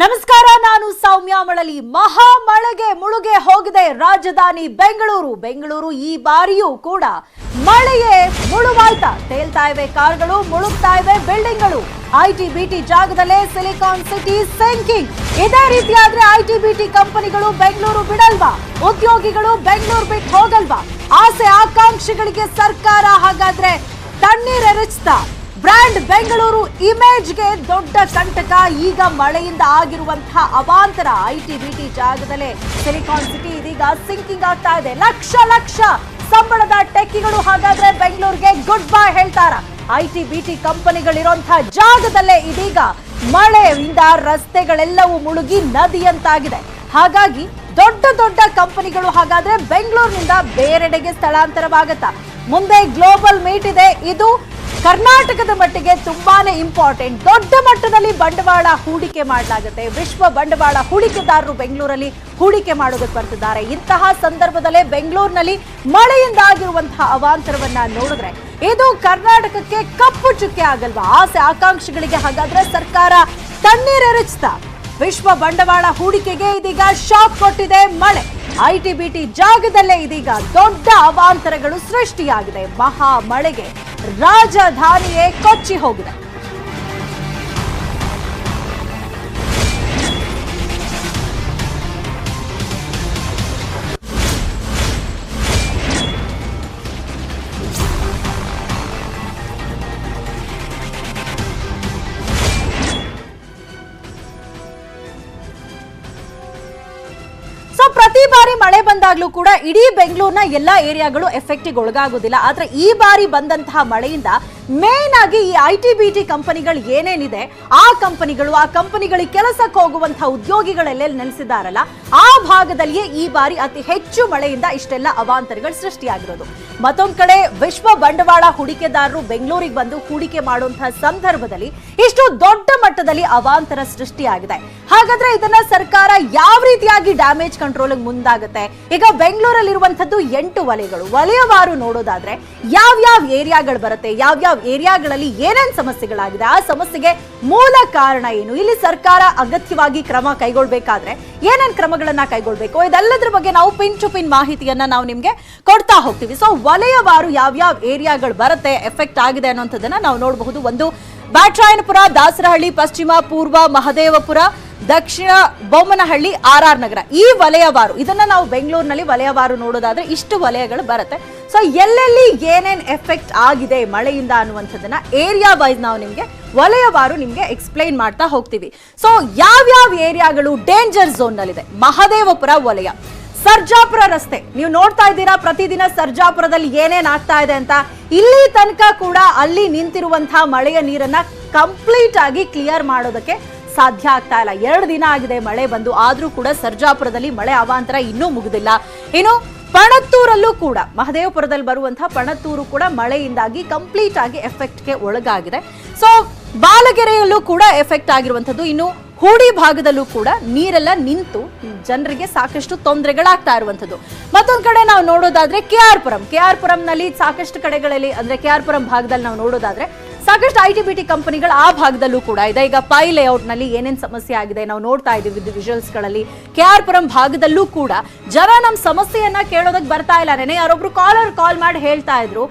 ನಮಸ್ಕಾರ, ನಾನು ಸೌಮ್ಯ ಮಳಲಿ. ಮಹಾ ಮಳೆಗೆ ಮುಳುಗೆ ಹೋಗಿದೆ ರಾಜಧಾನಿ ಬೆಂಗಳೂರು. ಈ ಬಾರಿಯೂ ಕೂಡ ಮಳೆಯೇ ಮುಳುವಾಯ್ತಾ? ತೇಲ್ತಾ ಇವೆ ಕಾರ್ಗಳು, ಮುಳುಗ್ತಾ ಇವೆ ಬಿಲ್ಡಿಂಗ್ಗಳು. ಐಟಿ ಬಿಟಿ ಜಾಗದಲ್ಲೇ ಸಿಲಿಕಾನ್ ಸಿಟಿ ಸಿಂಕಿಂಗ್. ಇದೇ ರೀತಿಯಾದ್ರೆ ಐಟಿ ಬಿಟಿ ಕಂಪನಿಗಳು ಬೆಂಗಳೂರು ಬಿಡಲ್ವಾ? ಉದ್ಯೋಗಿಗಳು ಬೆಂಗಳೂರು ಬಿಟ್ಟು ಹೋಗಲ್ವಾ? ಆಸೆ ಆಕಾಂಕ್ಷಿಗಳಿಗೆ ಸರ್ಕಾರ ಹಾಗಾದ್ರೆ ತಣ್ಣೀರೆರಚ್ತಾ? ಬ್ರ್ಯಾಂಡ್ ಬೆಂಗಳೂರು ಇಮೇಜ್ಗೆ ದೊಡ್ಡ ಕಂಟಕ ಈಗ ಮಳೆಯಿಂದ ಆಗಿರುವಂತಹ ಅವಾಂತರ. ಐಟಿ ಬಿಟಿ ಜಾಗದಲ್ಲೇ ಸಿಲಿಕಾನ್ ಸಿಟಿ ಇದೀಗ ಸಿಂಕಿಂಗ್ ಆಗ್ತಾ ಇದೆ. ಲಕ್ಷ ಸಂಬಳದ ಟೆಕ್ಕಿಗಳು ಹಾಗಾದ್ರೆ ಬೆಂಗಳೂರಿಗೆ ಗುಡ್ ಬೈ ಹೇಳ್ತಾರ? ಐಟಿ ಬಿಟಿ ಕಂಪನಿಗಳಿರುವಂತಹ ಜಾಗದಲ್ಲೇ ಇದೀಗ ಮಳೆಯಿಂದ ರಸ್ತೆಗಳೆಲ್ಲವೂ ಮುಳುಗಿ ನದಿಯಂತಾಗಿದೆ. ಹಾಗಾಗಿ ದೊಡ್ಡ ಕಂಪನಿಗಳು ಹಾಗಾದ್ರೆ ಬೆಂಗಳೂರಿನಿಂದ ಬೇರೆಡೆಗೆ ಸ್ಥಳಾಂತರವಾಗುತ್ತಾ? ಮುಂದೆ ಗ್ಲೋಬಲ್ ಮೀಟ್ ಇದೆ. ಇದು ಕರ್ನಾಟಕದ ಮಟ್ಟಿಗೆ ತುಂಬಾನೇ ಇಂಪಾರ್ಟೆಂಟ್. ದೊಡ್ಡ ಮಟ್ಟದಲ್ಲಿ ಬಂಡವಾಳ ಹೂಡಿಕೆ ಮಾಡಲಾಗುತ್ತೆ. ವಿಶ್ವ ಬಂಡವಾಳ ಹೂಡಿಕೆದಾರರು ಬೆಂಗಳೂರಲ್ಲಿ ಹೂಡಿಕೆ ಮಾಡೋದಕ್ಕೆ ಬರ್ತಿದ್ದಾರೆ. ಇಂತಹ ಸಂದರ್ಭದಲ್ಲೇ ಬೆಂಗಳೂರಿನಲ್ಲಿ ಮಳೆಯಿಂದ ಆಗಿರುವಂತಹ ಅವಾಂತರವನ್ನ ನೋಡಿದ್ರೆ ಇದು ಕರ್ನಾಟಕಕ್ಕೆ ಕಪ್ಪು ಚುಕ್ಕೆ ಆಗಲ್ವಾ? ಆಸೆ ಆಕಾಂಕ್ಷಿಗಳಿಗೆ ಹಾಗಾದ್ರೆ ಸರ್ಕಾರ ತಣ್ಣೀರೆರಚ್ತಾ? ವಿಶ್ವ ಬಂಡವಾಳ ಹೂಡಿಕೆಗೆ ಇದೀಗ ಶಾಕ್ ಕೊಟ್ಟಿದೆ ಮಳೆ. ಐಟಿ ಬಿಟಿ ಜಾಗದಲ್ಲೇ ಇದೀಗ ದೊಡ್ಡ ಅವಾಂತರಗಳು ಸೃಷ್ಟಿಯಾಗಿದೆ. ಮಹಾ ಮಳೆಗೆ ರಾಜಧಾನಿಯೇ ಕೊಚ್ಚಿ ಹೋಗಿದೆ. ಪ್ರತಿ ಬಾರಿ ಮಳೆ ಬಂದಾಗ್ಲೂ ಕೂಡ ಇಡೀ ಬೆಂಗಳೂರಿನ ಎಲ್ಲಾ ಏರಿಯಾಗಳು ಎಫೆಕ್ಟಿಗೆ ಒಳಗಾಗೋದಿಲ್ಲ. ಆದ್ರೆ ಈ ಬಾರಿ ಬಂದಂತಹ ಮಳೆಯಿಂದ ಮೇನ್ ಆಗಿ ಈ ಐಟಿ ಬಿಟಿ ಕಂಪನಿಗಳು ಏನೇನಿದೆ ಆ ಕಂಪನಿಗಳಿಗೆ ಕೆಲಸಕ್ಕೆ ಹೋಗುವಂತಹ ಉದ್ಯೋಗಿಗಳೆಲ್ಲ ನೆಲೆಸಿದಾರಲ್ಲ, ಆ ಭಾಗದಲ್ಲಿಯೇ ಈ ಬಾರಿ ಅತಿ ಹೆಚ್ಚು ಮಳೆಯಿಂದ ಇಷ್ಟೆಲ್ಲ ಅವಾಂತರಗಳು ಸೃಷ್ಟಿಯಾಗಿರೋದು. ಮತ್ತೊಂದ್ ಕಡೆ ವಿಶ್ವ ಬಂಡವಾಳ ಹೂಡಿಕೆದಾರರು ಬೆಂಗಳೂರಿಗೆ ಬಂದು ಹೂಡಿಕೆ ಮಾಡುವಂತಹ ಸಂದರ್ಭದಲ್ಲಿ ಇಷ್ಟು ದೊಡ್ಡ ಮಟ್ಟದಲ್ಲಿ ಅವಾಂತರ ಸೃಷ್ಟಿಯಾಗಿದೆ. ಹಾಗಾದ್ರೆ ಇದನ್ನ ಸರ್ಕಾರ ಯಾವ ರೀತಿಯಾಗಿ ಡ್ಯಾಮೇಜ್ ಕಂಟ್ರೋಲ್ ಮುಂದಾಗುತ್ತೆ? ಈಗ ಬೆಂಗಳೂರಲ್ಲಿರುವಂತದ್ದು 8 ವಲಯಗಳು. ವಲಯವಾರು ನೋಡೋದಾದ್ರೆ ಯಾವ ಏರಿಯಾಗಳು ಬರುತ್ತೆ, ಯಾವ ಏರಿಯಾಗಳಲ್ಲಿ ಏನೇನ್ ಸಮಸ್ಯೆಗಳಾಗಿದೆ, ಆ ಸಮಸ್ಯೆಗೆ ಮೂಲ ಕಾರಣ ಏನು, ಇಲ್ಲಿ ಸರ್ಕಾರ ಅಗತ್ಯವಾಗಿ ಕ್ರಮ ಕೈಗೊಳ್ಬೇಕಾದ್ರೆ ಏನೇನ್ ಕ್ರಮಗಳನ್ನ ಕೈಗೊಳ್ಬೇಕು, ಇದೆಲ್ಲದ್ರ ಬಗ್ಗೆ ನಾವು ಪಿನ್ ಟು ಪಿನ್ ಮಾಹಿತಿಯನ್ನ ನಾವು ನಿಮ್ಗೆ ಕೊಡ್ತಾ ಹೋಗ್ತೀವಿ. ಸೊ ವಲಯವಾರು ಯಾವ ಏರಿಯಾಗಳು ಬರುತ್ತೆ, ಎಫೆಕ್ಟ್ ಆಗಿದೆ ಅನ್ನೋಂಥದ್ದನ್ನ ನಾವು ನೋಡಬಹುದು. ಒಂದು ಬ್ಯಾಟ್ರಾಯನಪುರ, ದಾಸರಹಳ್ಳಿ, ಪಶ್ಚಿಮ, ಪೂರ್ವ, ಮಹದೇವಪುರ, ದಕ್ಷಿಣ ಬೊಮ್ಮನಹಳ್ಳಿ, ಆರ್ ನಗರ. ಈ ವಲಯವಾರು ಇದನ್ನ ನಾವು ಬೆಂಗಳೂರಿನಲ್ಲಿ ವಲಯವಾರು ನೋಡೋದಾದ್ರೆ ಇಷ್ಟು ವಲಯಗಳು ಬರುತ್ತೆ. ಸೊ ಎಲ್ಲೆಲ್ಲಿ ಏನೇನ್ ಎಫೆಕ್ಟ್ ಆಗಿದೆ ಮಳೆಯಿಂದ ಅನ್ನುವಂಥದ್ದನ್ನ ಏರಿಯಾ ವೈಸ್ ನಾವು ನಿಮ್ಗೆ ವಲಯವಾರು ನಿಮ್ಗೆ ಎಕ್ಸ್ಪ್ಲೈನ್ ಮಾಡ್ತಾ ಹೋಗ್ತೀವಿ. ಸೊ ಯಾವ ಏರಿಯಾಗಳು ಡೇಂಜರ್ ಝೋನ್ ನಲ್ಲಿದೆ? ಮಹದೇವಪುರ ವಲಯ, ಸರ್ಜಾಪುರ ರಸ್ತೆ ನೀವು ನೋಡ್ತಾ ಇದ್ದೀರಾ ಪ್ರತಿದಿನ ಸರ್ಜಾಪುರದಲ್ಲಿ ಏನೇನ್ ಆಗ್ತಾ ಇದೆ ಅಂತ. ಇಲ್ಲಿ ತನಕ ಕೂಡ ಅಲ್ಲಿ ನಿಂತಿರುವಂತಹ ಮಳೆಯ ನೀರನ್ನ ಕಂಪ್ಲೀಟ್ ಆಗಿ ಕ್ಲಿಯರ್ ಮಾಡೋದಕ್ಕೆ ಸಾಧ್ಯ ಆಗ್ತಾ ಇಲ್ಲ. 2 ದಿನ ಆಗಿದೆ ಮಳೆ ಬಂದು, ಆದ್ರೂ ಕೂಡ ಸರ್ಜಾಪುರದಲ್ಲಿ ಮಳೆ ಅವಾಂತರ ಇನ್ನೂ ಮುಗಿದಿಲ್ಲ. ಇನ್ನು ಪಣತ್ತೂರಲ್ಲೂ ಕೂಡ, ಮಹದೇವಪುರದಲ್ಲಿ ಬರುವಂತಹ ಪಣತ್ತೂರು ಕೂಡ ಮಳೆಯಿಂದಾಗಿ ಕಂಪ್ಲೀಟ್ ಆಗಿ ಎಫೆಕ್ಟ್ಗೆ ಒಳಗಾಗಿದೆ. ಸೊ ಬಾಲಗೆರೆಯಲ್ಲೂ ಕೂಡ ಎಫೆಕ್ಟ್ ಆಗಿರುವಂತದ್ದು. ಇನ್ನು ಹೂಡಿ ಭಾಗದಲ್ಲೂ ಕೂಡ ನೀರೆಲ್ಲ ನಿಂತು ಜನರಿಗೆ ಸಾಕಷ್ಟು ತೊಂದರೆಗಳಾಗ್ತಾ ಇರುವಂತದ್ದು. ಮತ್ತೊಂದ್ ಕಡೆ ನಾವು ನೋಡೋದಾದ್ರೆ ಕೆಆರ್ಪುರಂನಲ್ಲಿ ಸಾಕಷ್ಟು ಕಡೆಗಳಲ್ಲಿ, ಅಂದ್ರೆ ಕೆಆರ್ಪುರಂ ಭಾಗದಲ್ಲಿ ನಾವು ನೋಡೋದಾದ್ರೆ ಸಾಕಷ್ಟು ಐಟಿ ಬಿಟಿ ಕಂಪನಿಗಳು ಆ ಭಾಗದಲ್ಲೂ ಕೂಡ ಇದೆ. ಈಗ ಪೈ ಲೇಔಟ್ ನಲ್ಲಿ ಏನೇನ್ ಸಮಸ್ಯೆ ಆಗಿದೆ ನಾವು ನೋಡ್ತಾ ಇದೀವಿ ವಿಜುವಲ್ಸ್ ಗಳಲ್ಲಿ. ಕೆಆರ್ಪುರಂ ಭಾಗದಲ್ಲೂ ಕೂಡ ಜನ ನಮ್ಮ ಸಮಸ್ಯೆಯನ್ನ ಕೇಳೋದಕ್ಕೆ ಬರ್ತಾ ಇಲ್ಲ. ನೆನೆ ಯಾರೊಬ್ರು ಕಾಲ್ ಮಾಡಿ ಹೇಳ್ತಾ ಇದ್ರು,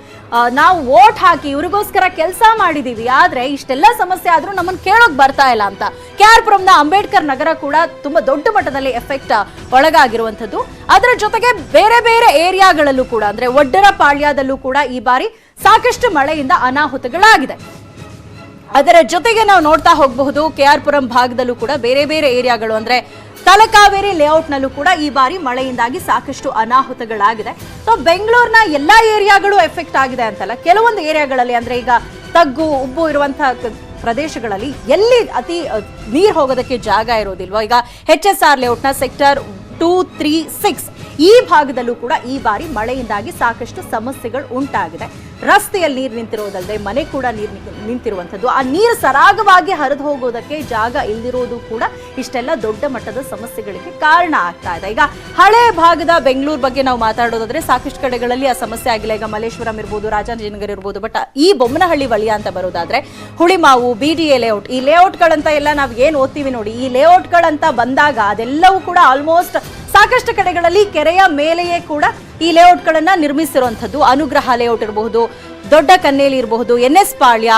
ನಾವು ವೋಟ್ ಹಾಕಿ ಇವ್ರಿಗೋಸ್ಕರ ಕೆಲಸ ಮಾಡಿದೀವಿ, ಆದ್ರೆ ಇಷ್ಟೆಲ್ಲ ಸಮಸ್ಯೆ ಆದ್ರೂ ನಮ್ಮನ್ನ ಕೇಳೋಕ್ ಬರ್ತಾ ಇಲ್ಲ ಅಂತ. ಕೆಆರ್ಪುರಂನ ಅಂಬೇಡ್ಕರ್ ನಗರ ಕೂಡ ತುಂಬಾ ದೊಡ್ಡ ಮಟ್ಟದಲ್ಲಿ ಎಫೆಕ್ಟ್ ಒಳಗಾಗಿರುವಂತದ್ದು. ಅದರ ಜೊತೆಗೆ ಬೇರೆ ಏರಿಯಾಗಳಲ್ಲೂ ಕೂಡ, ಅಂದ್ರೆ ಒಡ್ಡರಪಾಳ್ಯದಲ್ಲೂ ಕೂಡ ಈ ಬಾರಿ ಸಾಕಷ್ಟು ಮಳೆಯಿಂದ ಅನಾಹುತಗಳಾಗಿದೆ. ಅದರ ಜೊತೆಗೆ ನಾವು ನೋಡ್ತಾ ಹೋಗಬಹುದು ಕೆಆರ್ಪುರಂ ಭಾಗದಲ್ಲೂ ಕೂಡ ಬೇರೆ ಏರಿಯಾಗಳು, ಅಂದ್ರೆ ತಲಕಾವೇರಿ ಲೇಔಟ್ ನಲ್ಲೂ ಕೂಡ ಈ ಬಾರಿ ಮಳೆಯಿಂದಾಗಿ ಸಾಕಷ್ಟು ಅನಾಹುತಗಳಾಗಿದೆ. ಸೊ ಬೆಂಗಳೂರಿನ ಎಲ್ಲಾ ಏರಿಯಾಗಳು ಎಫೆಕ್ಟ್ ಆಗಿದೆ ಅಂತಲ್ಲ, ಕೆಲವೊಂದು ಏರಿಯಾಗಳಲ್ಲಿ, ಅಂದ್ರೆ ಈಗ ತಗ್ಗು ಉಬ್ಬು ಇರುವಂತಹ ಪ್ರದೇಶಗಳಲ್ಲಿ ಎಲ್ಲಿ ಅತಿ ನೀರು ಹೋಗೋದಕ್ಕೆ ಜಾಗ ಇರೋದಿಲ್ವೋ, ಈಗ HSR ಲೇಔಟ್ನ ಸೆಕ್ಟರ್ 236 ಈ ಭಾಗದಲ್ಲೂ ಕೂಡ ಈ ಬಾರಿ ಮಳೆಯಿಂದಾಗಿ ಸಾಕಷ್ಟು ಸಮಸ್ಯೆಗಳು ಉಂಟಾಗಿದೆ. ರಸ್ತೆಯಲ್ಲಿ ನೀರು ನಿಂತಿರೋದಲ್ಲದೆ ಮನೆ ಕೂಡ ನೀರು ನಿಂತಿರುವಂಥದ್ದು. ಆ ನೀರು ಸರಾಗವಾಗಿ ಹರಿದು ಹೋಗೋದಕ್ಕೆ ಜಾಗ ಇಲ್ದಿರೋದು ಕೂಡ ಇಷ್ಟೆಲ್ಲ ದೊಡ್ಡ ಮಟ್ಟದ ಸಮಸ್ಯೆಗಳಿಗೆ ಕಾರಣ ಆಗ್ತಾ ಇದೆ. ಈಗ ಹಳೆ ಭಾಗದ ಬೆಂಗಳೂರು ಬಗ್ಗೆ ನಾವು ಮಾತಾಡೋದಾದ್ರೆ ಸಾಕಷ್ಟು ಕಡೆಗಳಲ್ಲಿ ಆ ಸಮಸ್ಯೆ ಆಗಿಲ್ಲ. ಈಗ ಮಲ್ಲೇಶ್ವರಂ ಇರ್ಬೋದು, ರಾಜಾಜಿನಗರ ಇರ್ಬೋದು. ಬಟ್ ಈ ಬೊಮ್ಮನಹಳ್ಳಿ ವಲಯ ಅಂತ ಬರೋದಾದ್ರೆ ಹುಳಿಮಾವು, BDA ಲೇಔಟ್, ಈ ಲೇಔಟ್ಗಳಂತ ಎಲ್ಲ ನಾವು ಏನ್ ಓದ್ತೀವಿ ನೋಡಿ, ಈ ಲೇಔಟ್ಗಳಂತ ಬಂದಾಗ ಅದೆಲ್ಲವೂ ಕೂಡ ಆಲ್ಮೋಸ್ಟ್ ಸಾಕಷ್ಟು ಕಡೆಗಳಲ್ಲಿ ಕೆರೆಯ ಮೇಲೆಯೇ ಕೂಡ ಈ ಲೇಔಟ್ಗಳನ್ನ ನಿರ್ಮಿಸಿರುವಂಥದ್ದು. ಅನುಗ್ರಹ ಲೇಔಟ್ ಇರಬಹುದು, ದೊಡ್ಡ ಕನ್ನೇಲಿ ಇರಬಹುದು, NS ಪಾಳ್ಯ,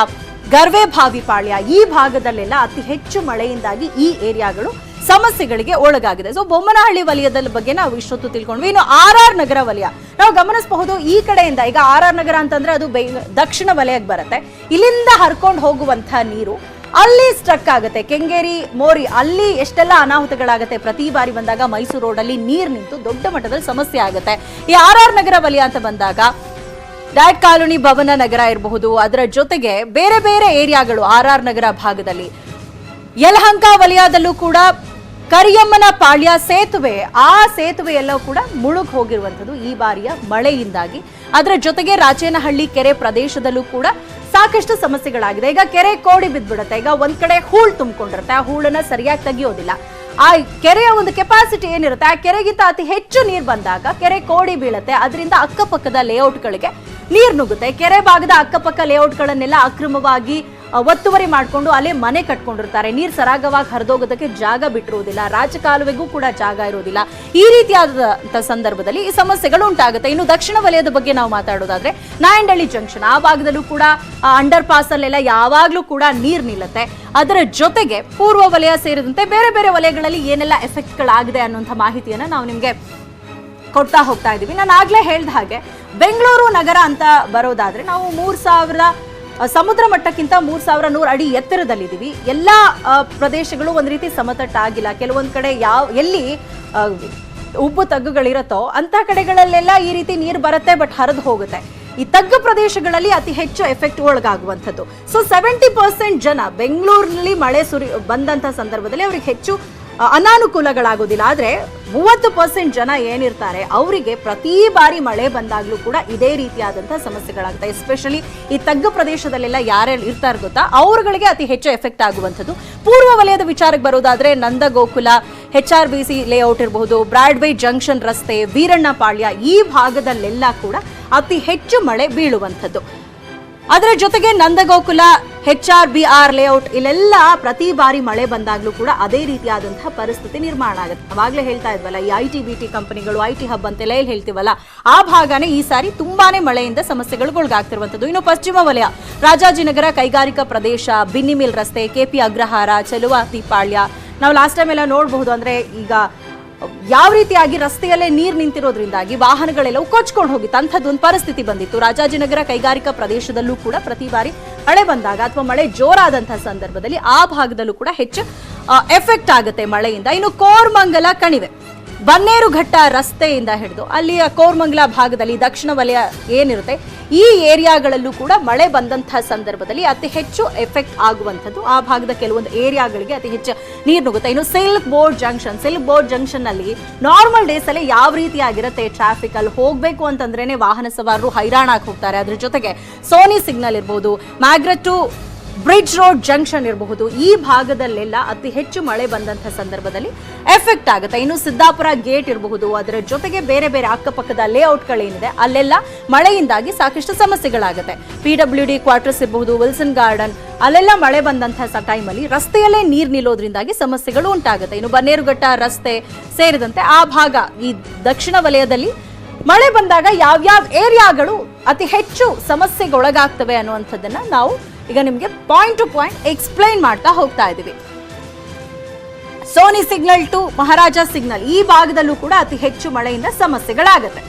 ಗರ್ವೆ ಭಾವಿ ಪಾಳ್ಯ, ಈ ಭಾಗದಲ್ಲೆಲ್ಲ ಅತಿ ಹೆಚ್ಚು ಮಳೆಯಿಂದಾಗಿ ಈ ಏರಿಯಾಗಳು ಸಮಸ್ಯೆಗಳಿಗೆ ಒಳಗಾಗಿದೆ. ಸೊ ಬೊಮ್ಮನಹಳ್ಳಿ ವಲಯದ ಬಗ್ಗೆ ನಾವು ಇಷ್ಟೊತ್ತು ತಿಳ್ಕೊಂಡ್ವಿ. ಇನ್ನು RR ನಗರ ವಲಯ ನಾವು ಗಮನಿಸಬಹುದು. ಈ ಕಡೆಯಿಂದ ಈಗ RR ನಗರ ಅಂತಂದ್ರೆ ಅದು ದಕ್ಷಿಣ ವಲಯಕ್ಕೆ ಬರುತ್ತೆ. ಇಲ್ಲಿಂದ ಹರ್ಕೊಂಡು ಹೋಗುವಂತಹ ನೀರು ಅಲ್ಲಿ ಸ್ಟ್ರಕ್ ಆಗುತ್ತೆ. ಕೆಂಗೇರಿ, ಮೋರಿ ಅಲ್ಲಿ ಎಷ್ಟೆಲ್ಲ ಅನಾಹುತಗಳಾಗುತ್ತೆ. ಪ್ರತಿ ಬಾರಿ ಬಂದಾಗ ಮೈಸೂರು ರೋಡಲ್ಲಿ ನೀರು ನಿಂತು ದೊಡ್ಡ ಮಟ್ಟದಲ್ಲಿ ಸಮಸ್ಯೆ ಆಗುತ್ತೆ. ಈ RR ನಗರ ವಲಯ ಅಂತ ಬಂದಾಗ ಡಯಟ್ ಕಾಲೋನಿ, ಭವನ ನಗರ ಇರಬಹುದು, ಅದರ ಜೊತೆಗೆ ಬೇರೆ ಬೇರೆ ಏರಿಯಾಗಳು RR ನಗರ ಭಾಗದಲ್ಲಿ, ಯಲಹಂಕ ವಲಯದಲ್ಲೂ ಕೂಡ ಕರಿಯಮ್ಮನ ಪಾಳ್ಯ ಸೇತುವೆ, ಆ ಸೇತುವೆ ಎಲ್ಲವೂ ಕೂಡ ಮುಳುಗ್ ಹೋಗಿರುವಂಥದ್ದು ಈ ಬಾರಿಯ ಮಳೆಯಿಂದಾಗಿ. ಅದರ ಜೊತೆಗೆ ರಾಚೇನಹಳ್ಳಿ ಕೆರೆ ಪ್ರದೇಶದಲ್ಲೂ ಕೂಡ ಸಾಕಷ್ಟು ಸಮಸ್ಯೆಗಳಾಗಿದೆ. ಈಗ ಕೆರೆ ಕೋಡಿ ಬಿದ್ದ್ಬಿಡುತ್ತೆ. ಈಗ ಒಂದ್ ಕಡೆ ಹೂಳ್ ತುಂಬಿಕೊಂಡಿರುತ್ತೆ, ಆ ಹೂಳನ್ನ ಸರಿಯಾಗಿ ತೆಗಿಯೋದಿಲ್ಲ. ಆ ಕೆರೆಯ ಒಂದು ಕೆಪಾಸಿಟಿ ಏನಿರುತ್ತೆ, ಆ ಕೆರೆಗಿಂತ ಅತಿ ಹೆಚ್ಚು ನೀರು ಬಂದಾಗ ಕೆರೆ ಕೋಡಿ ಬೀಳುತ್ತೆ. ಅದರಿಂದ ಅಕ್ಕಪಕ್ಕದ ಲೇಔಟ್ಗಳಿಗೆ ನೀರು ನುಗ್ಗುತ್ತೆ. ಕೆರೆ ಭಾಗದ ಅಕ್ಕಪಕ್ಕ ಲೇಔಟ್ಗಳನ್ನೆಲ್ಲ ಅಕ್ರಮವಾಗಿ ಒತ್ತುವರಿ ಮಾಡಿಕೊಂಡು ಅಲ್ಲೇ ಮನೆ ಕಟ್ಕೊಂಡಿರ್ತಾರೆ. ನೀರು ಸರಾಗವಾಗಿ ಹರಿದೋಗೋದಕ್ಕೆ ಜಾಗ ಬಿಟ್ಟಿರುವುದಿಲ್ಲ, ರಾಜಕಾಲುವೆಗೂ ಕೂಡ ಜಾಗ ಇರೋದಿಲ್ಲ. ಈ ರೀತಿಯಾದ ಸಂದರ್ಭದಲ್ಲಿ ಈ ಸಮಸ್ಯೆಗಳು ಉಂಟಾಗುತ್ತೆ. ಇನ್ನು ದಕ್ಷಿಣ ವಲಯದ ಬಗ್ಗೆ ನಾವು ಮಾತಾಡೋದಾದ್ರೆ ನಾಯಂಡಹಳ್ಳಿ ಜಂಕ್ಷನ್ ಆ ಭಾಗದಲ್ಲೂ ಕೂಡ ಅಂಡರ್ ಪಾಸ್ ಅಲ್ಲೆಲ್ಲ ಯಾವಾಗ್ಲೂ ಕೂಡ ನೀರು ನಿಲ್ಲುತ್ತೆ. ಅದರ ಜೊತೆಗೆ ಪೂರ್ವ ವಲಯ ಸೇರಿದಂತೆ ಬೇರೆ ಬೇರೆ ವಲಯಗಳಲ್ಲಿ ಏನೆಲ್ಲ ಎಫೆಕ್ಟ್ಗಳಾಗಿದೆ ಅನ್ನುವಂಥ ಮಾಹಿತಿಯನ್ನ ನಾವು ನಿಮ್ಗೆ ಕೊಡ್ತಾ ಹೋಗ್ತಾ ಇದೀವಿ. ನಾನು ಆಗ್ಲೇ ಹೇಳ್ದ ಹಾಗೆ ಬೆಂಗಳೂರು ನಗರ ಅಂತ ಬರೋದಾದ್ರೆ ನಾವು 3000 ಸಮುದ್ರ ಮಟ್ಟಕ್ಕಿಂತ 3100 ಅಡಿ ಎತ್ತರದಲ್ಲಿದ್ದೀವಿ. ಎಲ್ಲಾ ಪ್ರದೇಶಗಳು ಒಂದ್ ರೀತಿ ಸಮತಟ್ಟಾಗಿಲ್ಲ. ಕೆಲವೊಂದ್ ಕಡೆ ಎಲ್ಲಿ ಉಬ್ಬು ತಗ್ಗುಗಳಿರತ್ತೋ ಅಂತ ಕಡೆಗಳಲ್ಲೆಲ್ಲ ಈ ರೀತಿ ನೀರು ಬರುತ್ತೆ, ಬಟ್ ಹರಿದು ಹೋಗುತ್ತೆ. ಈ ತಗ್ಗು ಪ್ರದೇಶಗಳಲ್ಲಿ ಅತಿ ಹೆಚ್ಚು ಎಫೆಕ್ಟ್ ಒಳಗಾಗುವಂಥದ್ದು. ಸೊ 70% ಜನ ಬೆಂಗಳೂರಿನಲ್ಲಿ ಮಳೆ ಬಂದಂತ ಸಂದರ್ಭದಲ್ಲಿ ಅವ್ರಿಗೆ ಹೆಚ್ಚು ಅನಾನುಕೂಲಗಳಾಗೋದಿಲ್ಲ. ಆದ್ರೆ 30% ಜನ ಏನಿರ್ತಾರೆ ಅವರಿಗೆ ಪ್ರತಿ ಬಾರಿ ಮಳೆ ಬಂದಾಗ್ಲೂ ಕೂಡ ಇದೇ ರೀತಿಯಾದಂತಹ ಸಮಸ್ಯೆಗಳಾಗುತ್ತೆ. ಎಸ್ಪೆಷಲಿ ಈ ತಗ್ಗು ಪ್ರದೇಶದಲ್ಲೆಲ್ಲ ಯಾರ್ಯಾರು ಇರ್ತಾರೆ ಗೊತ್ತಾ, ಅವರುಗಳಿಗೆ ಅತಿ ಹೆಚ್ಚು ಎಫೆಕ್ಟ್ ಆಗುವಂಥದ್ದು. ಪೂರ್ವ ವಲಯದ ವಿಚಾರಕ್ಕೆ ಬರೋದಾದ್ರೆ ನಂದಗೋಕುಲ, HRBC ಲೇಔಟ್ ಇರಬಹುದು, ಬ್ರಾಡ್ವೇ ಜಂಕ್ಷನ್ ರಸ್ತೆ, ವೀರಣ್ಣ ಪಾಳ್ಯ, ಈ ಭಾಗದಲ್ಲೆಲ್ಲ ಕೂಡ ಅತಿ ಹೆಚ್ಚು ಮಳೆ ಬೀಳುವಂಥದ್ದು. ಅದರ ಜೊತೆಗೆ ನಂದಗೋಕುಲ, HRBR ಲೇಔಟ್ ಇಲ್ಲೆಲ್ಲ ಪ್ರತಿ ಬಾರಿ ಮಳೆ ಬಂದಾಗ್ಲೂ ಕೂಡ ಅದೇ ರೀತಿಯಾದಂತಹ ಪರಿಸ್ಥಿತಿ ನಿರ್ಮಾಣ ಆಗುತ್ತೆ. ಅವಾಗಲೇ ಹೇಳ್ತಾ ಇದ್ವಲ್ಲ, ಈ IT-BT ಕಂಪನಿಗಳು, IT ಹಬ್ ಅಂತೆಲ್ಲ ಎಲ್ಲಿ ಹೇಳ್ತೀವಲ್ಲ, ಆ ಭಾಗನೇ ಈ ಸಾರಿ ತುಂಬಾನೇ ಮಳೆಯಿಂದ ಸಮಸ್ಯೆಗಳಿಗೊಳಗಾಗ್ತಿರುವಂಥದ್ದು. ಇನ್ನು ಪಶ್ಚಿಮ ವಲಯ ರಾಜಾಜಿನಗರ ಕೈಗಾರಿಕಾ ಪ್ರದೇಶ, ಬಿನ್ನಿ ಮಿಲ್ ರಸ್ತೆ, KP ಅಗ್ರಹಾರ, ಚಲುವಾತಿ ಪಾಳ್ಯ, ನಾವು ಲಾಸ್ಟ್ ಟೈಮ್ ಎಲ್ಲ ನೋಡಬಹುದು. ಅಂದ್ರೆ ಈಗ ಯಾವ ರೀತಿಯಾಗಿ ರಸ್ತೆಯಲ್ಲೇ ನೀರು ನಿಂತಿರೋದ್ರಿಂದಾಗಿ ವಾಹನಗಳೆಲ್ಲವೂ ಕೊಚ್ಕೊಂಡು ಹೋಗಿತ್ತು, ಅಂಥದ್ದೊಂದು ಪರಿಸ್ಥಿತಿ ಬಂದಿತ್ತು. ರಾಜಾಜಿನಗರ ಕೈಗಾರಿಕಾ ಪ್ರದೇಶದಲ್ಲೂ ಕೂಡ ಪ್ರತಿ ಬಾರಿ ಮಳೆ ಬಂದಾಗ ಅಥವಾ ಮಳೆ ಜೋರಾದಂತಹ ಸಂದರ್ಭದಲ್ಲಿ ಆ ಭಾಗದಲ್ಲೂ ಕೂಡ ಹೆಚ್ಚು ಎಫೆಕ್ಟ್ ಆಗುತ್ತೆ ಮಳೆಯಿಂದ. ಇನ್ನು ಕೋರಮಂಗಲ ಕಣಿವೆ, ಬನ್ನೇರುಘಟ್ಟ ರಸ್ತೆಯಿಂದ ಹಿಡಿದು ಅಲ್ಲಿಯ ಕೋರಮಂಗಲ ಭಾಗದಲ್ಲಿ ದಕ್ಷಿಣ ವಲಯ ಏನಿರುತ್ತೆ, ಈ ಏರಿಯಾಗಳಲ್ಲೂ ಕೂಡ ಮಳೆ ಬಂದಂತಹ ಸಂದರ್ಭದಲ್ಲಿ ಅತಿ ಹೆಚ್ಚು ಎಫೆಕ್ಟ್ ಆಗುವಂಥದ್ದು. ಆ ಭಾಗದ ಕೆಲವೊಂದು ಏರಿಯಾಗಳಿಗೆ ಅತಿ ಹೆಚ್ಚು ನೀರು ನುಗ್ಗುತ್ತೆ. ಇನ್ನು ಸಿಲ್ಕ್ ಬೋರ್ಡ್ ಜಂಕ್ಷನ್ ನಲ್ಲಿ ನಾರ್ಮಲ್ ಡೇಸ್ ಅಲ್ಲಿ ಯಾವ ರೀತಿಯಾಗಿರುತ್ತೆ ಟ್ರಾಫಿಕ್, ಅಲ್ಲಿ ಹೋಗ್ಬೇಕು ಅಂತಂದ್ರೇನೆ ವಾಹನ ಸವಾರರು ಹೈರಾಣಾಗಿ ಹೋಗ್ತಾರೆ. ಅದ್ರ ಜೊತೆಗೆ ಸೋನಿ ಸಿಗ್ನಲ್ ಇರಬಹುದು, ಮ್ಯಾಗ್ರೆಟ್ ಟು ಬ್ರಿಡ್ಜ್ ರೋಡ್ ಜಂಕ್ಷನ್ ಇರಬಹುದು, ಈ ಭಾಗದಲ್ಲೆಲ್ಲ ಅತಿ ಹೆಚ್ಚು ಮಳೆ ಬಂದಂತಹ ಸಂದರ್ಭದಲ್ಲಿ ಎಫೆಕ್ಟ್ ಆಗುತ್ತೆ. ಇನ್ನು ಸಿದ್ದಾಪುರ ಗೇಟ್ ಇರಬಹುದು, ಅದರ ಜೊತೆಗೆ ಬೇರೆ ಬೇರೆ ಅಕ್ಕಪಕ್ಕದ ಲೇಔಟ್ಗಳೇನಿದೆ ಅಲ್ಲೆಲ್ಲ ಮಳೆಯಿಂದಾಗಿ ಸಾಕಷ್ಟು ಸಮಸ್ಯೆಗಳಾಗುತ್ತೆ. PWD ಕ್ವಾರ್ಟರ್ಸ್ ಇರಬಹುದು, ವಿಲ್ಸನ್ ಗಾರ್ಡನ್, ಅಲ್ಲೆಲ್ಲ ಮಳೆ ಬಂದಂತಹ ಟೈಮಲ್ಲಿ ರಸ್ತೆಯಲ್ಲೇ ನೀರು ನಿಲ್ಲೋದ್ರಿಂದಾಗಿ ಸಮಸ್ಯೆಗಳು ಉಂಟಾಗುತ್ತೆ. ಇನ್ನು ಬನ್ನೇರುಘಟ್ಟ ರಸ್ತೆ ಸೇರಿದಂತೆ ಆ ಭಾಗ, ಈ ದಕ್ಷಿಣ ವಲಯದಲ್ಲಿ ಮಳೆ ಬಂದಾಗ ಯಾವ್ಯಾವ ಏರಿಯಾಗಳು ಅತಿ ಹೆಚ್ಚು ಸಮಸ್ಯೆಗೊಳಗಾಗ್ತವೆ ಅನ್ನುವಂಥದ್ದನ್ನ ನಾವು ಈಗ ನಿಮಗೆ ಪಾಯಿಂಟ್ ಟು ಪಾಯಿಂಟ್ ಎಕ್ಸ್ಪ್ಲೈನ್ ಮಾಡ್ತಾ ಹೋಗ್ತಾ ಇದ್ದೀವಿ. Sony signal to Maharaja signal, ಈ ಭಾಗದಲ್ಲೂ ಕೂಡ ಅತಿ ಹೆಚ್ಚು ಮಳೆಯಿಂದ ಸಮಸ್ಯೆಗಳಾಗುತ್ತೆ.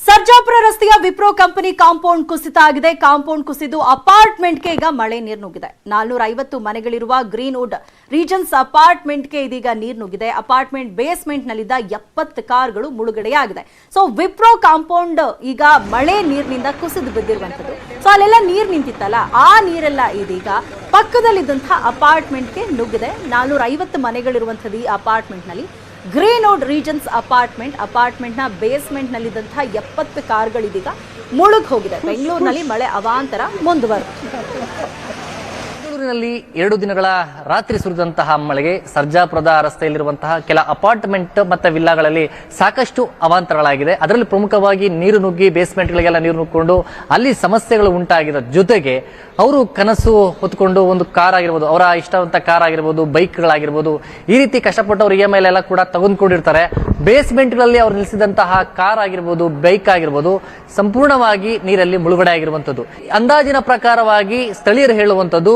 ಸರ್ಜಾಪುರ ರಸ್ತೆಯ ವಿಪ್ರೋ ಕಂಪನಿ ಕಾಂಪೌಂಡ್ ಕುಸಿತ ಆಗಿದೆ. ಕಾಂಪೌಂಡ್ ಕುಸಿದು ಅಪಾರ್ಟ್ಮೆಂಟ್ಗೆ ಈಗ ಮಳೆ ನೀರು ನುಗ್ಗಿದೆ. 450 ಮನೆಗಳಿರುವ ಗ್ರೀನ್ವುಡ್ ರೀಜನ್ಸ್ ಅಪಾರ್ಟ್ಮೆಂಟ್ಗೆ ಇದೀಗ ನೀರು ನುಗ್ಗಿದೆ. ಅಪಾರ್ಟ್ಮೆಂಟ್ ಬೇಸ್ಮೆಂಟ್ ನಲ್ಲಿದ್ದ 70 ಕಾರ್ಗಳು ಮುಳುಗಡೆಯಾಗಿದೆ. ಸೊ ವಿಪ್ರೋ ಕಾಂಪೌಂಡ್ ಈಗ ಮಳೆ ನೀರಿನಿಂದ ಕುಸಿದು ಬಿದ್ದಿರುವಂತದ್ದು. ಸೊ ಅಲ್ಲೆಲ್ಲ ನೀರು ನಿಂತಿತ್ತಲ್ಲ, ಆ ನೀರೆಲ್ಲ ಇದೀಗ ಪಕ್ಕದಲ್ಲಿದ್ದಂತಹ ಅಪಾರ್ಟ್ಮೆಂಟ್ಗೆ ನುಗ್ಗಿದೆ. 450 ಮನೆಗಳಿರುವಂತದ್ದು ಈ ಅಪಾರ್ಟ್ಮೆಂಟ್ ನಲ್ಲಿ. ಗ್ರೀನ್ವುಡ್ ರೀಜನ್ಸ್ ಅಪಾರ್ಟ್ಮೆಂಟ್ನ ಬೇಸ್ಮೆಂಟ್ ನಲ್ಲಿದ್ದಂತಹ 70 ಕಾರ್ಗಳಿದೀಗ ಮುಳುಗ್ ಹೋಗಿದೆ. ಬೆಂಗಳೂರಿನಲ್ಲಿ ಮಳೆ ಅವಾಂತರ ಮುಂದುವರೆದಿದೆ. ಬೆಂಗಳೂರಿನಲ್ಲಿ 2 ದಿನಗಳ ರಾತ್ರಿ ಸುರಿದಂತಹ ಮಳೆಗೆ ಸರ್ಜಾಪುರದ ರಸ್ತೆಯಲ್ಲಿರುವಂತಹ ಕೆಲ ಅಪಾರ್ಟ್ಮೆಂಟ್ ಮತ್ತು ವಿಲ್ಲಾಗಳಲ್ಲಿ ಸಾಕಷ್ಟು ಅವಾಂತರಗಳಾಗಿದೆ. ಅದರಲ್ಲಿ ಪ್ರಮುಖವಾಗಿ ನೀರು ನುಗ್ಗಿ ಬೇಸ್ಮೆಂಟ್ಗಳಿಗೆಲ್ಲ ನೀರು ನುಗ್ಗಿಕೊಂಡು ಅಲ್ಲಿ ಸಮಸ್ಯೆಗಳು ಉಂಟಾಗಿರೋ ಜೊತೆಗೆ ಅವರು ಕನಸು ಹೊತ್ಕೊಂಡು ಒಂದು ಕಾರ್ ಆಗಿರ್ಬೋದು, ಅವರ ಇಷ್ಟವಂತ ಕಾರ್ ಆಗಿರ್ಬೋದು, ಬೈಕ್ಗಳಾಗಿರ್ಬೋದು, ಈ ರೀತಿ ಕಷ್ಟಪಟ್ಟವರು EMI ಎಲ್ಲ ಕೂಡ ತಗೊಂಡ್ಕೊಂಡಿರ್ತಾರೆ. ಬೇಸ್ಮೆಂಟ್ಗಳಲ್ಲಿ ಅವ್ರು ನಿಲ್ಲಿಸಿದಂತಹ ಕಾರ್ ಆಗಿರ್ಬೋದು, ಬೈಕ್ ಆಗಿರ್ಬೋದು ಸಂಪೂರ್ಣವಾಗಿ ನೀರಲ್ಲಿ ಮುಳುಗಡೆ ಆಗಿರುವಂತದ್ದು. ಅಂದಾಜಿನ ಪ್ರಕಾರವಾಗಿ ಸ್ಥಳೀಯರು ಹೇಳುವಂತದ್ದು